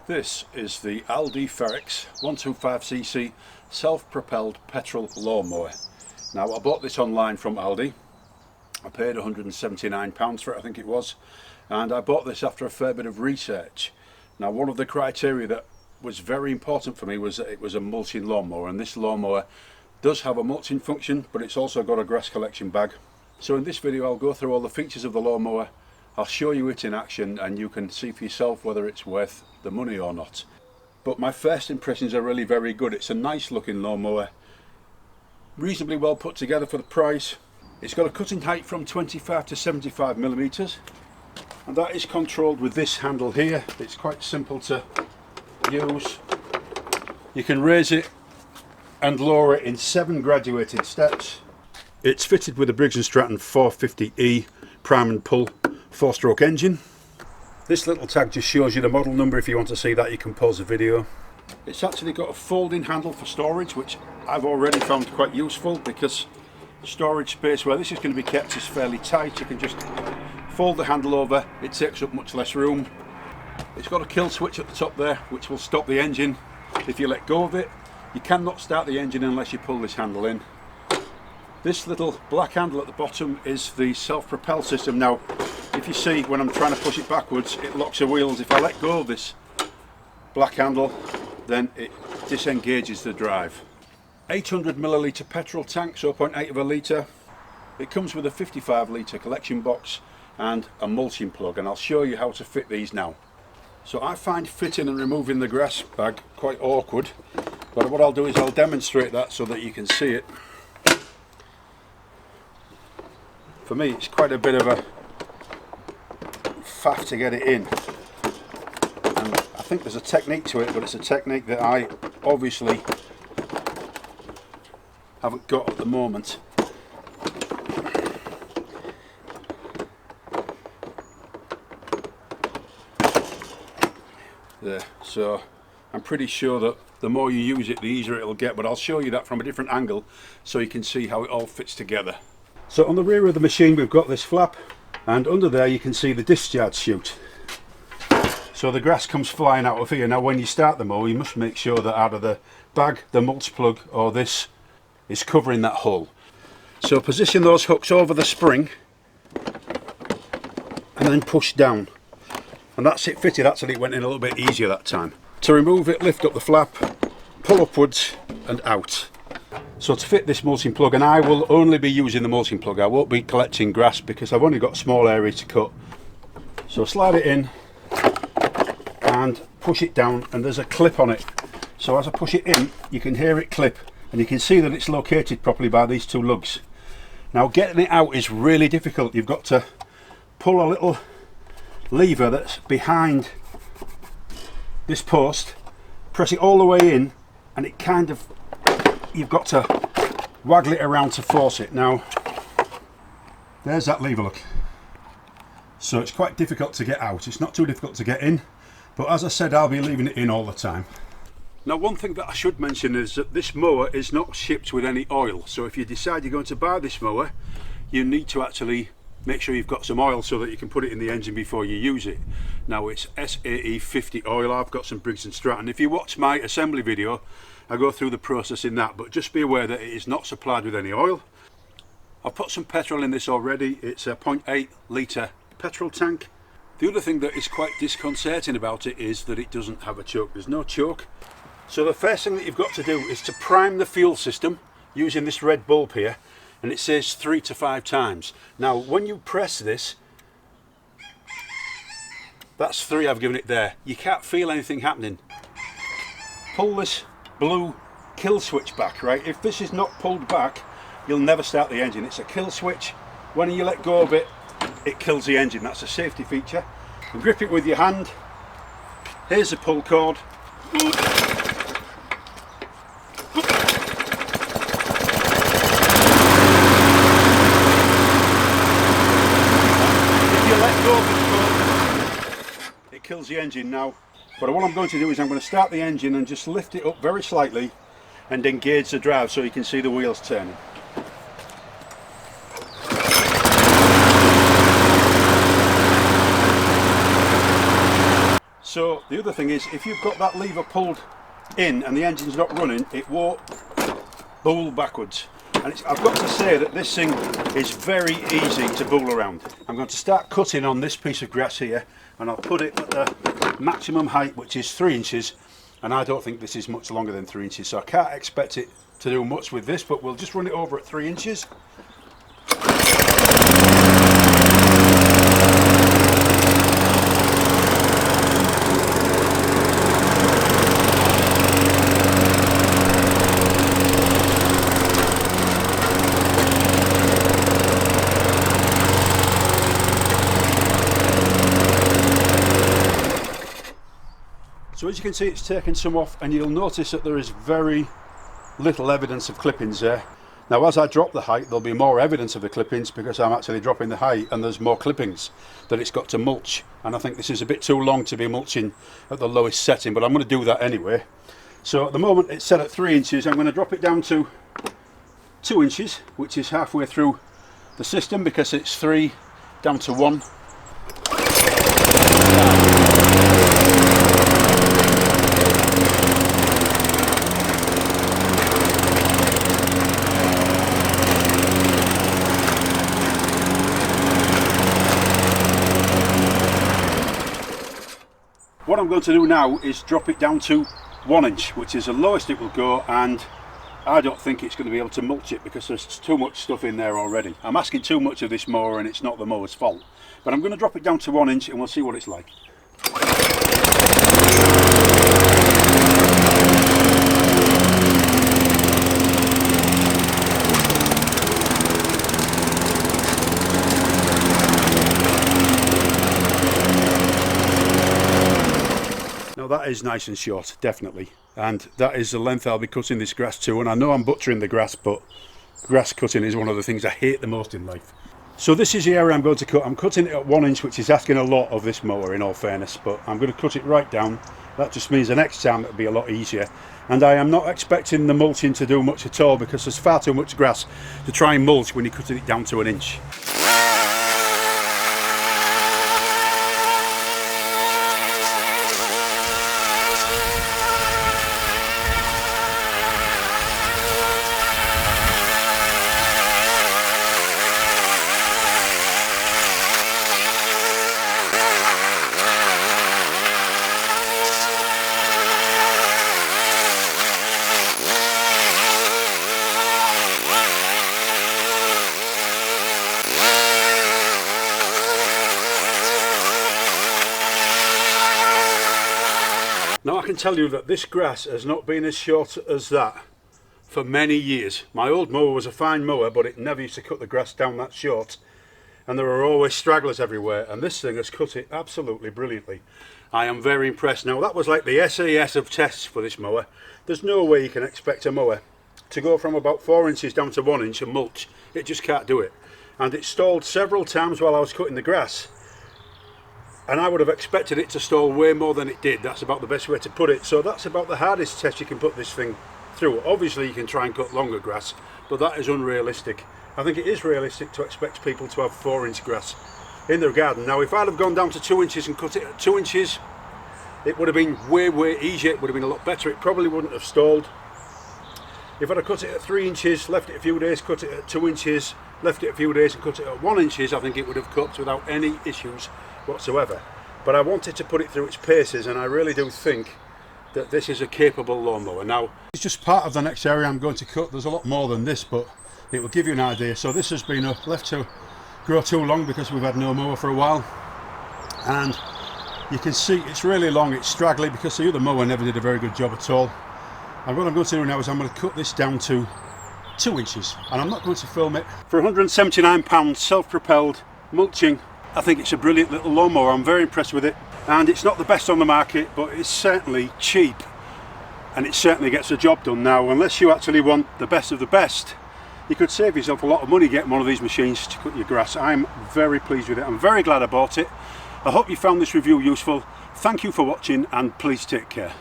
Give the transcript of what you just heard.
This is the Aldi Ferrex 125cc self-propelled petrol lawnmower. Now, I bought this online from Aldi. I paid £179 for it, I think it was, and I bought this after a fair bit of research. Now, one of the criteria that was very important for me was that it was a mulching lawnmower, and this lawnmower does have a mulching function, but it's also got a grass collection bag. So in this video I'll go through all the features of the lawnmower. I'll show you it in action and you can see for yourself whether it's worth the money or not. But my first impressions are really very good. It's a nice looking lawnmower, reasonably well put together for the price. It's got a cutting height from 25 to 75 millimeters, and that is controlled with this handle here. It's quite simple to use. You can raise it and lower it in 7 graduated steps. It's fitted with a Briggs & Stratton 450E prime and pull 4-stroke engine. This little tag just shows you the model number. If you want to see that, you can pause the video. It's actually got a folding handle for storage, which I've already found quite useful because storage space where this is going to be kept is fairly tight. You can just fold the handle over, it takes up much less room. It's got a kill switch at the top there, which will stop the engine if you let go of it. You cannot start the engine unless you pull this handle in. This little black handle at the bottom is the self-propel system. Now, if you see when I'm trying to push it backwards, it locks the wheels. If I let go of this black handle, then it disengages the drive. 800 milliliter petrol tank, 0.8 of a litre. It comes with a 55 litre collection box and a mulching plug, and I'll show you how to fit these now. So I find fitting and removing the grass bag quite awkward, but what I'll do is I'll demonstrate that so that you can see it. For me, it's quite a bit of a faff to get it in, and I think there's a technique to it, but it's a technique that I obviously haven't got at the moment. There, so I'm pretty sure that the more you use it, the easier it'll get, but I'll show you that from a different angle so you can see how it all fits together. So on the rear of the machine we've got this flap, and under there you can see the discharge chute. So the grass comes flying out of here. Now when you start the mower, you must make sure that either the bag, the mulch plug, or this is covering that hole. So position those hooks over the spring and then push down. And that's it fitted. Actually it went in a little bit easier that time. To remove it, lift up the flap, pull upwards and out. So to fit this mulching plug, and I will only be using the mulching plug, I won't be collecting grass because I've only got a small area to cut. So slide it in and push it down, and there's a clip on it. So as I push it in, you can hear it clip, and you can see that it's located properly by these 2 lugs. Now getting it out is really difficult. You've got to pull a little lever that's behind this post, press it all the way in, and it kind of, you've got to waggle it around to force it. Now there's that lever, look. So it's quite difficult to get out. It's not too difficult to get in, but as I said, I'll be leaving it in all the time. Now one thing that I should mention is that this mower is not shipped with any oil, so if you decide you're going to buy this mower, you need to actually make sure you've got some oil so that you can put it in the engine before you use it. Now it's SAE 50 oil. I've got some Briggs & Stratton. If you watch my assembly video, I go through the process in that, but just be aware that it is not supplied with any oil. I've put some petrol in this already. It's a 0.8 litre petrol tank. The other thing that is quite disconcerting about it is that it doesn't have a choke. There's no choke. So the first thing that you've got to do is to prime the fuel system using this red bulb here, and it says 3 to 5 times. Now when you press this, that's 3 I've given it there. You can't feel anything happening. Pull this blue kill switch back, right? If this is not pulled back, you'll never start the engine. It's a kill switch. When you let go of it, it kills the engine. That's a safety feature. And grip it with your hand. Here's the pull cord. If you let go of the cord, it kills the engine. Now, but what I'm going to do is I'm going to start the engine and just lift it up very slightly and engage the drive so you can see the wheels turning. So the other thing is, if you've got that lever pulled in and the engine's not running, it won't bool backwards. And I've got to say that this thing is very easy to bool around. I'm going to start cutting on this piece of grass here, and I'll put it at the maximum height, which is 3 inches, and I don't think this is much longer than 3 inches, so I can't expect it to do much with this, but we'll just run it over at 3 inches. So as you can see, it's taken some off, and you'll notice that there is very little evidence of clippings there. Now as I drop the height, there'll be more evidence of the clippings because I'm actually dropping the height and there's more clippings that it's got to mulch, and I think this is a bit too long to be mulching at the lowest setting, but I'm going to do that anyway. So at the moment it's set at 3 inches. I'm going to drop it down to 2 inches, which is halfway through the system because it's 3 down to 1. What I'm going to do now is drop it down to 1 inch, which is the lowest it will go, and I don't think it's going to be able to mulch it because there's too much stuff in there already. I'm asking too much of this mower, and it's not the mower's fault. But I'm going to drop it down to 1 inch and we'll see what it's like. Now that is nice and short, definitely, and that is the length I'll be cutting this grass to. And I know I'm butchering the grass, but grass cutting is one of the things I hate the most in life. So this is the area I'm going to cut. I'm cutting it at 1 inch, which is asking a lot of this mower in all fairness, but I'm going to cut it right down. That just means the next time it'll be a lot easier, and I am not expecting the mulching to do much at all because there's far too much grass to try and mulch when you're cutting it down to 1 inch. Now I can tell you that this grass has not been as short as that for many years. My old mower was a fine mower, but it never used to cut the grass down that short, and there are always stragglers everywhere, and this thing has cut it absolutely brilliantly. I am very impressed. Now that was like the SAS of tests for this mower. There's no way you can expect a mower to go from about 4 inches down to 1 inch and mulch. It just can't do it. And it stalled several times while I was cutting the grass, and I would have expected it to stall way more than it did. That's about the best way to put it. So that's about the hardest test you can put this thing through. Obviously you can try and cut longer grass, but that is unrealistic. I think it is realistic to expect people to have 4 inch grass in their garden. Now if I'd have gone down to 2 inches and cut it at 2 inches, it would have been way easier. It would have been a lot better. It probably wouldn't have stalled. If I'd have cut it at 3 inches, left it a few days, cut it at 2 inches, left it a few days and cut it at 1 inches, I think it would have cut without any issues whatsoever. But I wanted to put it through its paces, and I really do think that this is a capable lawnmower. Now it's just part of the next area I'm going to cut. There's a lot more than this, but it will give you an idea. So this has been left to grow too long because we've had no mower for a while, and you can see it's really long. It's straggly because the other mower never did a very good job at all. And what I'm going to do now is I'm going to cut this down to 2 inches, and I'm not going to film it. For £179 self-propelled mulching, I think it's a brilliant little lawnmower. I'm very impressed with it, and it's not the best on the market, but it's certainly cheap, and it certainly gets the job done. Now unless you actually want the best of the best, you could save yourself a lot of money getting one of these machines to cut your grass. I'm very pleased with it. I'm very glad I bought it. I hope you found this review useful. Thank you for watching, and please take care.